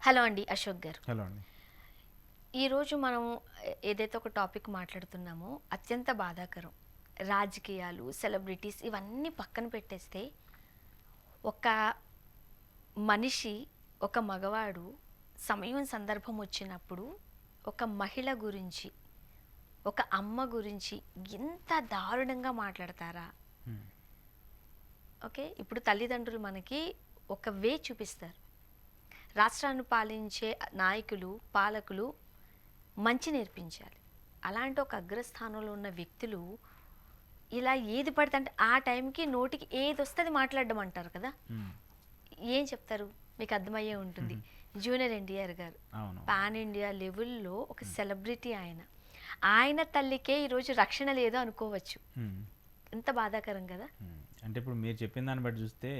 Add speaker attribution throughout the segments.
Speaker 1: Hello అండి Ashok garu.
Speaker 2: Hello అండి.
Speaker 1: ఈరోజు మనం ఏదైతే ఒక టాపిక్ మాట్లాడుతున్నామో అత్యంత బాధాకరం. రాజకీయాలు, సెలబ్రిటీస్ ఇవన్నీ పక్కన పెట్టేస్తే ఒక మనిషి, ఒక మగవాడు సమయం సందర్భం వచ్చినప్పుడు ఒక మహిళ గురించి, ఒక అమ్మ గురించి ఇంత దారుణంగా మాట్లాడతారా? ఓకే, ఇప్పుడు తల్లిదండ్రులు మనకి ఒక వే చూపిస్తారు. రాష్ట్రాన్ని పాలించే నాయకులు, పాలకులు మంచి నేర్పించాలి. అలాంటి ఒక అగ్రస్థానంలో ఉన్న వ్యక్తులు ఇలా ఏది పడితే అంటే ఆ టైంకి నోటికి ఏది వస్తే అది మాట్లాడడం అంటారు కదా. ఏం చెప్తారు? మీకు అర్థమయ్యే ఉంటుంది. జూనియర్ ఎన్టీఆర్ గారు పాన్ ఇండియా లెవెల్లో ఒక సెలబ్రిటీ. ఆయన తల్లికే ఈరోజు రక్షణ లేదో అనుకోవచ్చు. ఎంత బాధాకరం కదా.
Speaker 2: అంటే ఇప్పుడు మీరు చెప్పిన దాన్ని బట్టి చూస్తే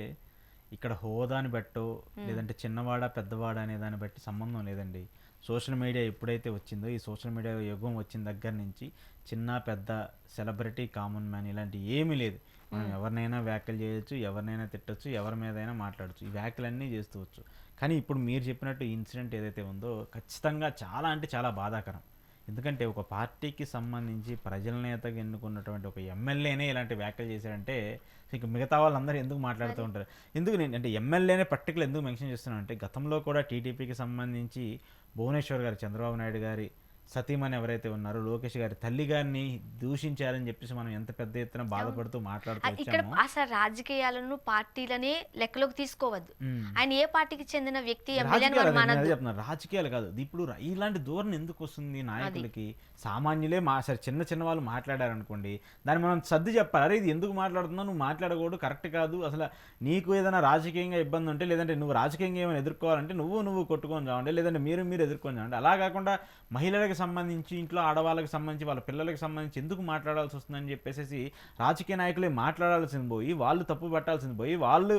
Speaker 2: ఇక్కడ హోదాని బట్టో లేదంటే చిన్నవాడా పెద్దవాడా అనే దాన్ని బట్టి సంబంధం లేదండి. సోషల్ మీడియా ఎప్పుడైతే వచ్చిందో, ఈ సోషల్ మీడియా యుగం వచ్చిన దగ్గర నుంచి చిన్న పెద్ద సెలబ్రిటీ, కామన్ మ్యాన్ ఇలాంటి ఏమీ లేదు. మనం ఎవరినైనా వ్యాఖ్యలు చేయొచ్చు, ఎవరినైనా తిట్టచ్చు, ఎవరి మీదైనా మాట్లాడచ్చు, ఈ వ్యాఖ్యలన్నీ చేస్తూవచ్చు. కానీ ఇప్పుడు మీరు చెప్పినట్టు ఇన్సిడెంట్ ఏదైతే ఉందో ఖచ్చితంగా చాలా అంటే చాలా బాధాకరం. ఎందుకంటే ఒక పార్టీకి సంబంధించి ప్రజల నేతగా ఎన్నుకున్నటువంటి ఒక ఎమ్మెల్యేనే ఇలాంటి వ్యాఖ్యలు చేశారంటే ఇక మిగతా వాళ్ళందరూ ఎందుకు మాట్లాడుతూ ఉంటారు? ఎందుకు నేను అంటే ఎమ్మెల్యేనే పర్టికులర్ ఎందుకు మెన్షన్ చేస్తున్నాను అంటే, గతంలో కూడా టీడీపీకి సంబంధించి భువనేశ్వర్ గారు, చంద్రబాబు నాయుడు గారి సతీమణి ఎవరైతే ఉన్నారో లోకేష్ గారి తల్లి గారిని దూషించారని చెప్పేసి మనం ఎంత పెద్ద ఎత్తున బాధపడుతూ మాట్లాడుతూ
Speaker 1: ఇక్కడ అసలు రాజకీయాలను పార్టీలని లెక్కలోకి తీసుకోవద్దు. ఆయన ఏ పార్టీకి చెందిన వ్యక్తి
Speaker 2: చెప్తున్నారు, రాజకీయాలు కాదు. ఇప్పుడు ఇలాంటి ధోరణి ఎందుకు వస్తుంది నాయకులకి? సామాన్యులే సరే చిన్న చిన్న వాళ్ళు మాట్లాడారనుకోండి, దాన్ని మనం సర్ది చెప్పాలి. అరే ఇది ఎందుకు మాట్లాడుతున్నావు, నువ్వు మాట్లాడకూడదు, కరెక్ట్ కాదు. అసలు నీకు ఏదైనా రాజకీయంగా ఇబ్బంది ఉంటే, లేదంటే నువ్వు రాజకీయంగా ఏమైనా ఎదుర్కోవాలంటే నువ్వు కొట్టుకొని చావండి, లేదంటే మీరు ఎదుర్కొని చావండి. అలా కాకుండా మహిళలకు సంబంధించి, ఇంట్లో ఆడవాళ్ళకి సంబంధించి, వాళ్ళ పిల్లలకు సంబంధించి ఎందుకు మాట్లాడాల్సి వస్తుందని చెప్పేసి రాజకీయ నాయకులే మాట్లాడాల్సింది పోయి, వాళ్ళు తప్పు పట్టాల్సింది పోయి, వాళ్ళు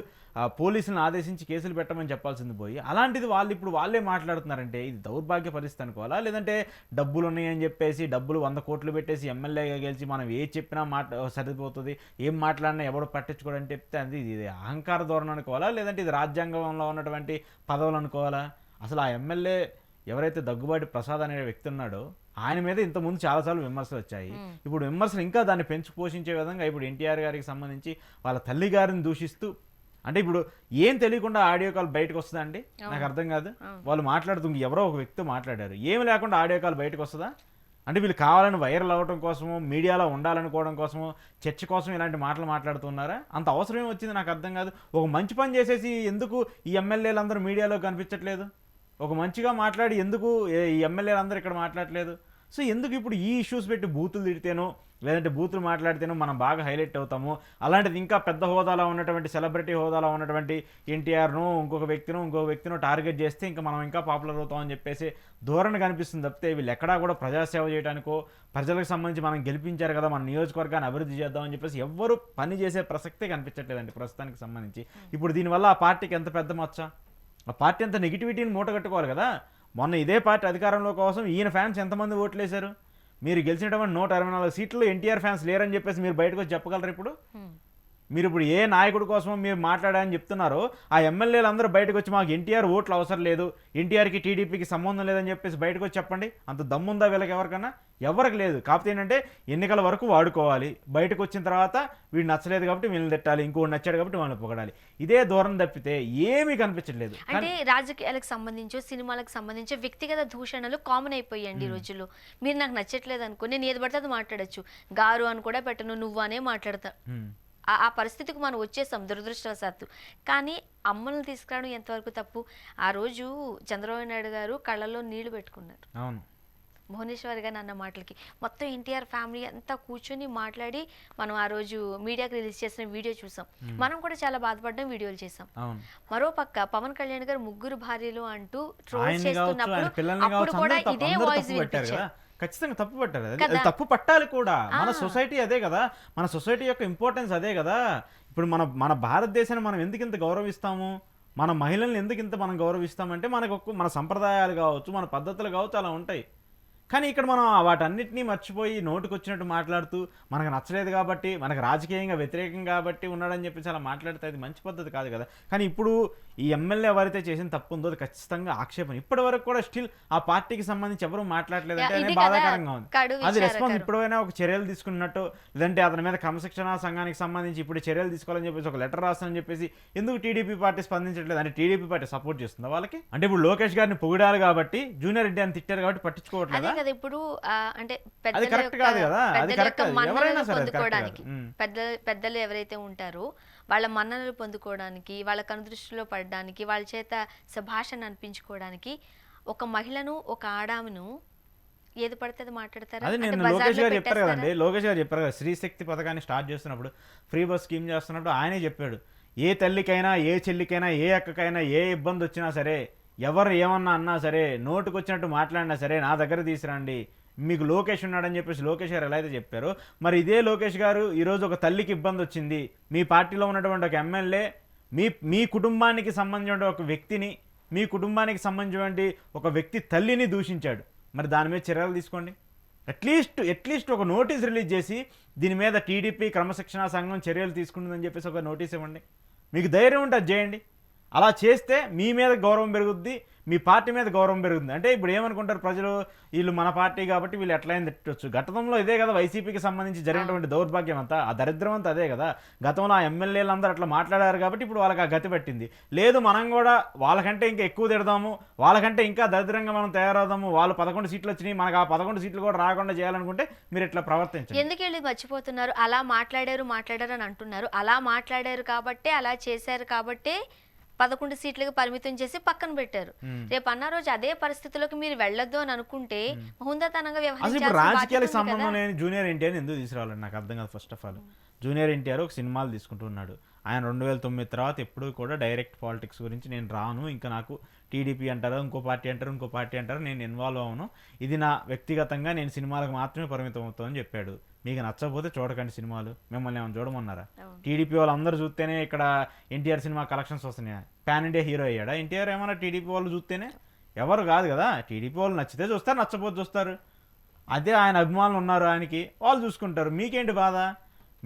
Speaker 2: పోలీసులను ఆదేశించి కేసులు పెట్టమని చెప్పాల్సింది పోయి, అలాంటిది వాళ్ళు ఇప్పుడు వాళ్ళే మాట్లాడుతున్నారంటే ఇది దౌర్భాగ్య పరిస్థితి అనుకోవాలా? లేదంటే డబ్బులు ఉన్నాయని చెప్పేసి డబ్బులు 100 కోట్లు పెట్టేసి ఎమ్మెల్యేగా గెలిచి మనం ఏది చెప్పినా సరిపోతుంది, ఏం మాట్లాడినా ఎవడు పట్టించుకోవడం చెప్తే అది ఇది అహంకార ధోరణి అనుకోవాలా? లేదంటే ఇది రాజ్యాంగంలో ఉన్నటువంటి పదవులు అనుకోవాలా? అసలు ఆ ఎమ్మెల్యే ఎవరైతే దగ్గుబాటి ప్రసాద్ అనే వ్యక్తి ఉన్నాడో ఆయన మీద ఇంతకుముందు చాలాసార్లు విమర్శలు వచ్చాయి. ఇప్పుడు విమర్శలు ఇంకా దాన్ని పెంచి పోషించే విధంగా ఇప్పుడు ఎన్టీఆర్ గారికి సంబంధించి వాళ్ళ తల్లి గారిని దూషిస్తూ, అంటే ఇప్పుడు ఏం తెలియకుండా ఆడియో కాల్ బయటకు వస్తుందా అండి? నాకు అర్థం కాదు. వాళ్ళు మాట్లాడుతూ ఎవరో ఒక వ్యక్తి మాట్లాడారు, ఏమి లేకుండా ఆడియో కాల్ బయటకు వస్తుందా? అంటే వీళ్ళు కావాలని వైరల్ అవ్వడం కోసమో, మీడియాలో ఉండాలనుకోవడం కోసమో, చర్చ కోసం ఇలాంటి మాటలు మాట్లాడుతున్నారా? అంత అవసరం ఏమొచ్చింది నాకు అర్థం కాదు. ఒక మంచి పని చేసేసి ఎందుకు ఈ ఎమ్మెల్యేలందరూ మీడియాలో కనిపించట్లేదు? ఒక మంచిగా మాట్లాడి ఎందుకు ఈ ఎమ్మెల్యేలు అందరూ ఇక్కడ మాట్లాడలేదు? సో ఎందుకు ఇప్పుడు ఈ ఇష్యూస్ పెట్టి బూతులు తిడితేనో, లేదంటే బూతులు మాట్లాడితేనో మనం బాగా హైలైట్ అవుతాము? అలాంటిది ఇంకా పెద్ద హోదాలో ఉన్నటువంటి, సెలబ్రిటీ హోదాలో ఉన్నటువంటి ఎన్టీఆర్ను ఇంకొక వ్యక్తినో టార్గెట్ చేస్తే ఇంకా మనం ఇంకా పాపులర్ అవుతామని చెప్పేసి ధోరణి కనిపిస్తుంది తప్పితే వీళ్ళు ఎక్కడా కూడా ప్రజాసేవ చేయడానికో, ప్రజలకు సంబంధించి మనం గెలిపించారు కదా, మన నియోజకవర్గాన్ని అభివృద్ధి చేద్దామని చెప్పేసి ఎవ్వరూ పని చేసే ప్రసక్తే కనిపించట్లేదండి ప్రస్తుతానికి సంబంధించి. ఇప్పుడు దీనివల్ల ఆ పార్టీకి ఎంత పెద్ద మచ్చ, ఆ పార్టీ అంత నెగిటివిటీని మూటగట్టుకోవాలి కదా. మొన్న ఇదే పార్టీ అధికారంలో కోసం ఈయన ఫ్యాన్స్ ఎంతమంది ఓట్లు వేశారు? మీరు గెలిచినటువంటి 124 సీట్లు ఎన్టీఆర్ ఫ్యాన్స్ లేరని చెప్పేసి మీరు బయటకు వచ్చి చెప్పగలరు? మీరు ఇప్పుడు ఏ నాయకుడి కోసం మీరు మాట్లాడారని చెప్తున్నారో ఆ ఎమ్మెల్యేలు అందరూ బయటకు వచ్చి మాకు ఎన్టీఆర్ ఓట్లు అవసరం లేదు, ఎన్టీఆర్కి టీడీపీకి సంబంధం లేదని చెప్పేసి బయటకు వచ్చి చెప్పండి. అంత దమ్ముందా వీళ్ళకి? ఎవరికి లేదు. కాకపోతే ఏంటంటే ఎన్నికల వరకు వాడుకోవాలి, బయటకు వచ్చిన తర్వాత వీడు నచ్చలేదు కాబట్టి వీళ్ళని తిట్టాలి, ఇంకోటి నచ్చాడు కాబట్టి వాళ్ళని పొగడాలి. ఇదే ధోరణి తప్పితే ఏమీ కనిపించట్లేదు.
Speaker 1: అంటే రాజకీయాలకు సంబంధించో, సినిమాలకు సంబంధించో వ్యక్తిగత దూషణలు కామన్ అయిపోయాయండి ఈ రోజుల్లో. మీరు నాకు నచ్చట్లేదు అనుకో, నేను ఏది పడితే అది మాట్లాడచ్చు, గారు అని కూడా పెట్టను, నువ్వు అనే మాట్లాడతా. ఆ పరిస్థితికి మనం వచ్చేసాం దురదృష్టవశాత్తు. కానీ అమ్మలను తీసుకురావడం ఎంతవరకు తప్పు? ఆ రోజు చంద్రబాబు నాయుడు గారు కళ్ళలో నీళ్లు పెట్టుకున్నారు.
Speaker 2: అవును,
Speaker 1: భువనేశ్వర్ గారు అన్న మాటలకి మొత్తం ఎన్టీఆర్ ఫ్యామిలీ అంతా కూర్చొని మాట్లాడి మనం ఆ రోజు మీడియాకి రిలీజ్ చేసిన వీడియో చూసాం. మనం కూడా చాలా బాధపడ్డాం, వీడియోలు చేసాం. మరో పక్క పవన్ కళ్యాణ్ గారు 3 భార్యలు అంటూ ట్రోల్స్ చేస్తున్నప్పుడు అప్పుడు కూడా ఇదే వాయిస్ వినిపించారు.
Speaker 2: ఖచ్చితంగా తప్పు పట్టారు. అది తప్పు పట్టాలి కూడా. మన సొసైటీ అదే కదా, మన సొసైటీ యొక్క ఇంపార్టెన్స్ అదే కదా. ఇప్పుడు మన భారతదేశాన్ని మనం ఎందుకు ఇంత గౌరవిస్తాము, మన మహిళల్ని ఎందుకు ఇంత మనం గౌరవిస్తామంటే మన సంప్రదాయాలు కావచ్చు, మన పద్ధతులు కావచ్చు అలా ఉంటాయి. కానీ ఇక్కడ మనం వాటన్నిటినీ మర్చిపోయి నోటికొచ్చినట్టు మాట్లాడుతూ మనకు నచ్చలేదు కాబట్టి, మనకు రాజకీయంగా వ్యతిరేకం కాబట్టి ఉన్నాడని చెప్పేసి అలా మాట్లాడితే అది మంచి పద్ధతి కాదు కదా. కానీ ఇప్పుడు ఈ ఎమ్మెల్యే ఎవరైతే చేసిన తప్పు ఉందో అది ఖచ్చితంగా ఆక్షేపణ. ఇప్పటి వరకు కూడా స్టిల్ ఆ పార్టీకి సంబంధించి ఎవరు మాట్లాడలేదంటే
Speaker 1: ఇది
Speaker 2: అనేది
Speaker 1: కదా
Speaker 2: బాధాకరంగా ఉంది.
Speaker 1: కడు
Speaker 2: అది రెస్పాన్స్
Speaker 1: విచారకరం.
Speaker 2: ఇప్పుడైనా ఒక చర్యలు తీసుకున్నట్టు, లేదంటే అతని మీద క్రమశిక్షణ సంఘానికి సంబంధించి ఇప్పుడు చర్యలు తీసుకోవాలని చెప్పేసి ఒక లెటర్ రాస్తానని చెప్పేసి ఎందుకు టీడీపీ పార్టీ స్పందించట్లేదు? అంటే టీడీపీ పార్టీ సపోర్ట్ చేస్తుందా వాళ్ళకి? అంటే ఇప్పుడు లోకేష్ గారిని పొగిడారు కాబట్టి, జూనియర్ ఎన్టీఆర్ని తిట్టారు కాబట్టి
Speaker 1: అదే
Speaker 2: పట్టించుకోవట్లేదా?
Speaker 1: కదా ఇప్పుడు అంటే
Speaker 2: అది
Speaker 1: పెద్దల
Speaker 2: కరెక్ట్
Speaker 1: యొక్క
Speaker 2: కాదు కదా. అది
Speaker 1: పెద్దల
Speaker 2: కరెక్ట్
Speaker 1: యొక్క
Speaker 2: కాదు. ఎవరైనా
Speaker 1: మన్ననలు
Speaker 2: సరే అది కరెక్ట్ కాదు.
Speaker 1: పొందుకోవడానికి పెద్దలు ఎవరైతే ఉంటారో వాళ్ళ మన్ననలు పొందుకోవడానికి, వాళ్ళ కనుదృష్టిలో పడడానికి, వాళ్ళ చేత శభాషణ అనిపించుకోవడానికి ఒక మహిళను, ఒక ఆడామును ఏది పడితే అది మాట్లాడతారా?
Speaker 2: అదే
Speaker 1: అంటే
Speaker 2: నేను లోకేష్
Speaker 1: బజార్లో
Speaker 2: గారు చెప్పారు
Speaker 1: పెట్టేస్తారా?
Speaker 2: కదండి. లోకేష్ గారు చెప్పారు కదా, స్త్రీ శక్తి పథకాన్ని స్టార్ట్ చేస్తున్నప్పుడు, ఫ్రీ బస్ స్కీమ్ చేస్తున్నప్పుడు ఆయనే చెప్పాడు, ఏ తల్లికైనా, ఏ చెల్లికైనా, ఏ అక్కకైనా ఏ ఇబ్బంది వచ్చినా సరే, ఎవరు ఏమన్నా అన్నా సరే, నోటుకొచ్చినట్టు మాట్లాడినా సరే నా దగ్గర తీసుకురండి, మీకు లోకేష్ ఉన్నాడని చెప్పేసి లోకేష్ గారు ఎలా అయితే చెప్పారో, మరి ఇదే లోకేష్ గారు ఈరోజు ఒక తల్లికి ఇబ్బంది వచ్చింది, మీ పార్టీలో ఉన్నటువంటి ఒక ఎమ్మెల్యే మీ కుటుంబానికి సంబంధించిన ఒక వ్యక్తిని, మీ కుటుంబానికి సంబంధించిన ఒక వ్యక్తి తల్లిని దూషించాడు, మరి దాని మీద చర్యలు తీసుకోండి. అట్లీస్ట్ ఒక నోటీస్ రిలీజ్ చేసి దీని మీద టీడీపీ క్రమశిక్షణా సంఘం చర్యలు తీసుకుంటుందని చెప్పేసి ఒక నోటీస్ ఇవ్వండి. మీకు ధైర్యం ఉంటే అది చేయండి. అలా చేస్తే మీ మీద గౌరవం పెరుగుద్ది, మీ పార్టీ మీద గౌరవం పెరుగుతుంది. అంటే ఇప్పుడు ఏమనుకుంటారు ప్రజలు, వీళ్ళు మన పార్టీ కాబట్టి వీళ్ళు ఎట్లయినా తిట్టొచ్చు. గతంలో ఇదే కదా వైసీపీకి సంబంధించి జరిగినటువంటి దౌర్భాగ్యం అంతా, ఆ దరిద్రం అంతా అదే కదా. గతంలో ఆ ఎమ్మెల్యేలు అందరూ అట్లా మాట్లాడారు కాబట్టి ఇప్పుడు వాళ్ళకి ఆ గతి పట్టింది. లేదు మనం కూడా వాళ్ళకంటే ఇంకా ఎక్కువ తిడదాము, వాళ్ళకంటే ఇంకా దరిద్రంగా మనం తయారవుదాము, వాళ్ళు 11 సీట్లు వచ్చినాయి, మనకు ఆ 11 సీట్లు కూడా రాకుండా చేయాలనుకుంటే మీరు ఇట్లా ప్రవర్తించండి.
Speaker 1: ఎందుకు వెళ్ళి మర్చిపోతున్నారు? అలా మాట్లాడారు అని అంటున్నారు. అలా మాట్లాడారు కాబట్టే, అలా చేశారు కాబట్టే 11 సీట్లకు పరిమితం చేసి పక్కన పెట్టారు. రేపు అన్న రోజు అదే పరిస్థితుల్లోకి మీరు వెళ్ళొద్దు అని అనుకుంటే హుందాతనంగా
Speaker 2: అసలు ఇప్పుడు
Speaker 1: వ్యవహరించాల్సిన బాధ్యత
Speaker 2: రాజకీయాలకు
Speaker 1: ఉంది కదా.
Speaker 2: సంబంధం లేని జూనియర్ ఎన్టీఆర్ ఎందుకు తీసుకురావాలండి నాకు అర్థం కాదు. First of all junior NTR ఒక సినిమాలు తీసుకుంటున్నాడు. ఆయన 2009 తర్వాత ఎప్పుడూ కూడా డైరెక్ట్ పాలిటిక్స్ గురించి నేను రాను, ఇంకా నాకు టీడీపీ అంటారు, ఇంకో పార్టీ అంటారు, నేను ఇన్వాల్వ్ అవ్వను, ఇది నా వ్యక్తిగతంగా నేను సినిమాలకు మాత్రమే పరిమితం అవుతామని చెప్పాడు. మీకు నచ్చకపోతే చూడకండి సినిమాలు, మిమ్మల్ని ఏమైనా చూడమన్నారా? టీడీపీ వాళ్ళందరూ చూస్తేనే ఇక్కడ ఎన్టీఆర్ సినిమా కలెక్షన్స్ వస్తున్నాయి. పాన్ ఇండియా హీరో అయ్యాడా ఎన్టీఆర్? ఏమన్నా టీడీపీ వాళ్ళు చూస్తేనే? ఎవరు కాదు కదా. టీడీపీ వాళ్ళు నచ్చితే చూస్తారు, నచ్చపోతే చూస్తారు. అదే ఆయన అభిమానులు ఉన్నారు, ఆయనకి వాళ్ళు చూసుకుంటారు. మీకేంటి బాధ?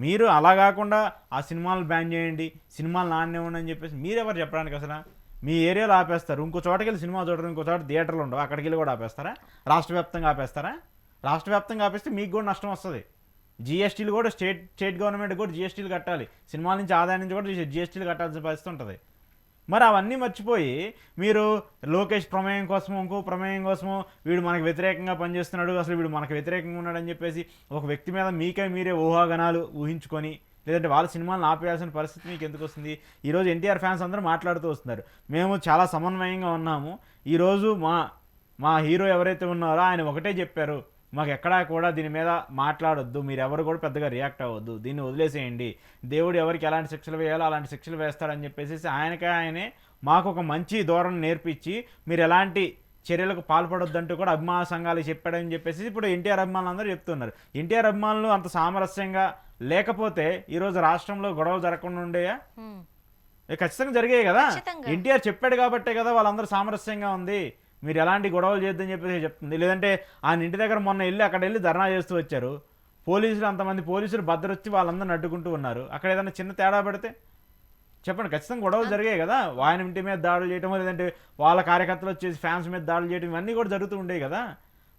Speaker 2: మీరు అలా కాకుండా ఆ సినిమాలు బ్యాన్ చేయండి, సినిమాలు నాణ్యమండి అని చెప్పేసి మీరెవరు చెప్పడానికి? అసలు మీ ఏరియాలో ఆపేస్తారు, ఇంకో చోటకి వెళ్ళి సినిమా చూడరు, ఇంకో చోట థియేటర్లు ఉండవు, అక్కడికి వెళ్ళి కూడా ఆపేస్తారా? రాష్ట్ర వ్యాప్తంగా ఆపేస్తారా? రాష్ట్ర వ్యాప్తంగా ఆపేస్తే మీకు కూడా నష్టం వస్తుంది. జిఎస్టీలు కూడా స్టేట్ గవర్నమెంట్ కూడా జిఎస్టీలు కట్టాలి, సినిమాల నుంచి ఆదాయం నుంచి కూడా జిఎస్టీలు కట్టాల్సిన పరిస్థితి ఉంటుంది. మరి అవన్నీ మర్చిపోయి మీరు లోకేష్ ప్రమేయం కోసమో, ఇంకో ప్రమేయం కోసమో, వీడు మనకు వ్యతిరేకంగా పనిచేస్తున్నాడు, అసలు వీడు మనకు వ్యతిరేకంగా ఉన్నాడని చెప్పేసి ఒక వ్యక్తి మీద మీరే ఊహాగానాలు ఊహించుకొని, లేదంటే వాళ్ళ సినిమాలను ఆపేయాల్సిన పరిస్థితి మీకు ఎందుకు వస్తుంది? ఈరోజు ఎన్టీఆర్ ఫ్యాన్స్ అందరూ మాట్లాడుతూ వస్తున్నారు, మేము చాలా సమన్వయంగా ఉన్నాము, ఈరోజు మా హీరో ఎవరైతే ఉన్నారో ఆయన ఒకటే చెప్పారు, మాకు ఎక్కడా కూడా దీని మీద మాట్లాడొద్దు, మీరు ఎవరు కూడా పెద్దగా రియాక్ట్ అవ్వద్దు, దీన్ని వదిలేసేయండి, దేవుడు ఎవరికి ఎలాంటి శిక్షలు వేయాలో అలాంటి శిక్షలు వేస్తాడని చెప్పేసి ఆయనే మాకు ఒక మంచి ధోరణి నేర్పించి మీరు ఎలాంటి చర్యలకు పాల్పడొద్దంటూ కూడా అభిమాన సంఘాలు చెప్పాడని చెప్పేసి ఇప్పుడు ఎన్టీఆర్ అభిమానులు అందరూ చెప్తున్నారు. ఎన్టీఆర్ అభిమానులు అంత సామరస్యంగా లేకపోతే ఈరోజు రాష్ట్రంలో గొడవలు జరగకుండా ఉండేయా? ఖచ్చితంగా జరిగాయి కదా. ఎన్టీఆర్ చెప్పాడు కాబట్టే కదా వాళ్ళందరూ సామరస్యంగా ఉంది, మీరు ఎలాంటి గొడవలు చేద్దని చెప్పేసి చెప్తుంది. లేదంటే ఆయన ఇంటి దగ్గర మొన్న అక్కడ వెళ్ళి ధర్నా చేస్తూ వచ్చారు, పోలీసులు అంతమంది పోలీసులు భద్రొచ్చి వాళ్ళందరూ అడ్డుకుంటూ ఉన్నారు. అక్కడ ఏదైనా చిన్న తేడా పడితే చెప్పండి, ఖచ్చితంగా గొడవలు జరిగాయి కదా. ఆయన ఇంటి మీద దాడులు చేయడం, లేదంటే వాళ్ళ కార్యకర్తలు వచ్చేసి ఫ్యాన్స్ మీద దాడులు చేయడం, ఇవన్నీ కూడా జరుగుతూ ఉండేవి కదా.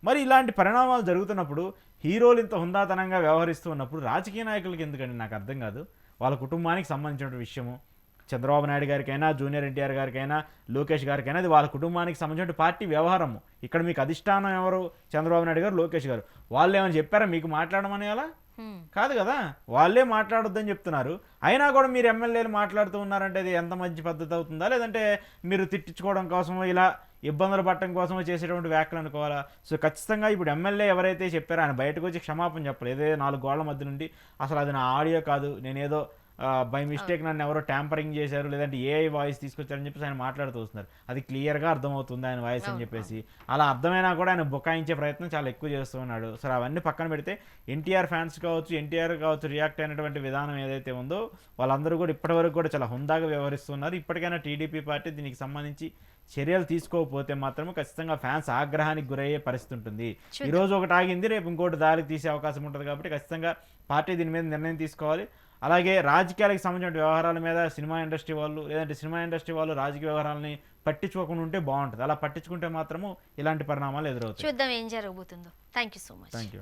Speaker 2: మరి ఇలాంటి పరిణామాలు జరుగుతున్నప్పుడు హీరోలు ఇంత హుందాతనంగా వ్యవహరిస్తూ ఉన్నప్పుడు రాజకీయ నాయకులకి ఎందుకండి నాకు అర్థం కాదు. వాళ్ళ కుటుంబానికి సంబంధించిన విషయము, చంద్రబాబు నాయుడు గారికైనా, జూనియర్ ఎన్టీఆర్ గారికైనా, లోకేష్ గారికైనా అది వాళ్ళ కుటుంబానికి సంబంధించిన పార్టీ వ్యవహారము. ఇక్కడ మీకు అధిష్టానం ఎవరు? చంద్రబాబు నాయుడు గారు, లోకేష్ గారు. వాళ్ళు ఏమైనా చెప్పారా మీకు మాట్లాడమని? అలా కాదు కదా, వాళ్ళే మాట్లాడొద్దని చెప్తున్నారు. అయినా కూడా మీరు ఎమ్మెల్యేలు మాట్లాడుతూ ఉన్నారంటే అది ఎంత మంచి పద్ధతి అవుతుందా? లేదంటే మీరు తిట్టించుకోవడం కోసమో, ఇలా ఇబ్బందులు పడటం కోసమో చేసేటువంటి వ్యాఖ్యలు అనుకోవాలా? సో ఖచ్చితంగా ఇప్పుడు ఎమ్మెల్యే ఎవరైతే చెప్పారో ఆయన బయటకు వచ్చి క్షమాపణ చెప్పలేదు. ఏదో 4 గోళ్ల మధ్య నుండి అసలు అది నా ఆడియో కాదు, నేనేదో బై మిస్టేక్ నన్ను ఎవరో ట్యాంపరింగ్ చేశారు లేదంటే ఏఐ వాయిస్ తీసుకొచ్చారని చెప్పేసి ఆయన మాట్లాడుతూ వస్తున్నారు. అది క్లియర్గా అర్థమవుతుంది ఆయన వాయిస్ అని చెప్పేసి. అలా అర్థమైనా కూడా ఆయన బుకాయించే ప్రయత్నం చాలా ఎక్కువ చేస్తూ ఉన్నాడు. సరే అవన్నీ పక్కన పెడితే ఎన్టీఆర్ ఫ్యాన్స్ కావచ్చు, ఎన్టీఆర్ కావచ్చు, రియాక్ట్ అయినటువంటి విధానం ఏదైతే ఉందో వాళ్ళందరూ కూడా ఇప్పటివరకు కూడా చాలా హుందాగా వ్యవహరిస్తున్నారు. ఇప్పటికైనా టీడీపీ పార్టీ దీనికి సంబంధించి చర్యలు తీసుకోకపోతే మాత్రం ఖచ్చితంగా ఫ్యాన్స్ ఆగ్రహానికి గురయ్యే పరిస్థితి ఉంటుంది. ఈ రోజు ఒకటి ఆగింది, రేపు ఇంకోటి దారికి తీసే అవకాశం ఉంటుంది. కాబట్టి ఖచ్చితంగా పార్టీ దీని మీద నిర్ణయం తీసుకోవాలి. అలాగే రాజకీయాలకు సంబంధించిన వ్యవహారాల మీద సినిమా ఇండస్ట్రీ వాళ్ళు లేదంటే సినిమా ఇండస్ట్రీ వాళ్ళు రాజకీయ వ్యవహారాలని పట్టించుకోకుండా ఉంటే బాగుంటుంది. అలా పట్టించుకుంటే మాత్రము ఇలాంటి పరిణామాలు ఎదురవుతాయి.
Speaker 1: చూద్దాం ఏం జరగబోతుందో. Thank you so much.
Speaker 2: Thank you.